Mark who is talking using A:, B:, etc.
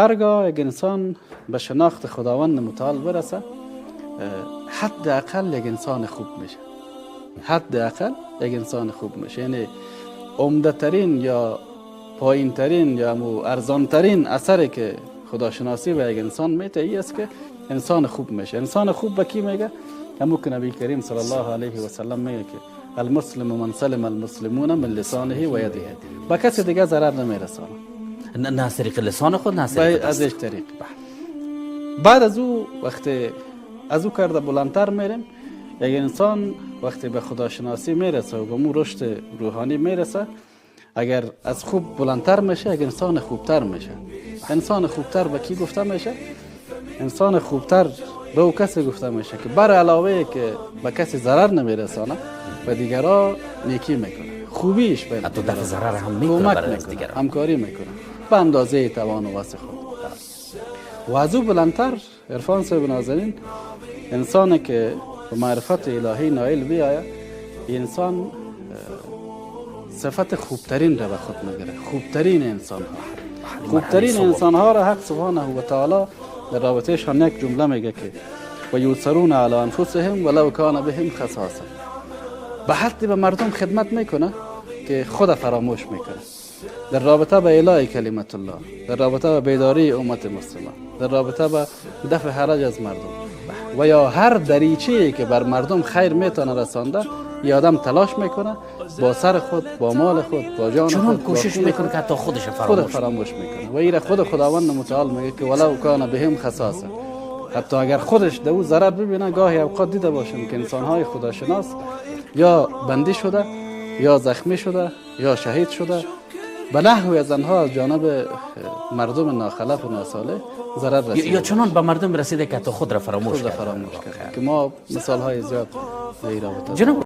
A: هرگاه یک انسان به شناخت خداوند متعال برسه، حداقل یک انسان خوب میشه. حداقل یک انسان خوب میشه. یعنی عمده ترین یا پایین ترین یا ارزان ترین اثری که خداشناسی به یک انسان میته ای است که انسان خوب میشه. انسان خوب به کی میگه؟ همون که نبی کریم صلی الله علیه و سلم میگه که المسلم من سلم المسلمون من لسانه و یده. با کسی دیگه ضرر نمیرسانه،
B: نه از طریق لسان خود، نه از طریق
A: از هیچ طریق. بعد از او وقتی از او کرده بلندتر میریم، یک انسان وقتی به خداشناسی میرسه و به مو رشد روحانی میرسه، اگر از خوب بلندتر میشه یک انسان خوبتر میشه. انسان خوبتر به کی گفته میشه؟ انسان خوبتر به او کسی گفته میشه که بر علاوه که به کسی ضرر نمیرسانه و دیگرها نیکی میکنه، خوبیش به
B: حتی در ضرر هم میکنه، برای دیگران
A: همکاری میکنه به اندازه توان و وس خود. و از او بلندتر عرفان صاحب نازنین، انسانی که به معرفت الهی نائل بیاید، انسان صفت خوبترین را به خود میگیره. خوبترین انسان ها، خوبترین انسان ها را حق سبحانه و تعالی در رابطهشان یک جمله میگه که و یوسرون علی انفسهم ولو کان بهم خصاصه. به حدی به مردم خدمت میکنه که خود فراموش میکنه. در رابطه به اعلاء کلمت الله، در رابطه به بیداری امت مسلمه، در رابطه به دفع حرج از مردم و یا هر دریچه‌ای که بر مردم خیر میتونه رسانده، یه آدم تلاش میکنه با سر خود، با مال خود، با جان
B: چون
A: خود
B: کوشش میکنه که حتی خودش
A: فراموش میکنه. و ایره خود خداوند متعال میگه که ولو کان بهم خصاصه. حتی اگر خودش در او ضرر ببینه، گاهی اوقات دیده باشیم که انسان‌های خداشناس یا بندی شده یا زخمی شده یا شهید شده به نحوی از آنها از جانب مردم ناخلف و ناصالح ضرر رسیده
B: یا چنان به مردم رسیده که حتی خود را فراموش کرده.
A: که ما مثال های زیاد در این رابطه
B: جناب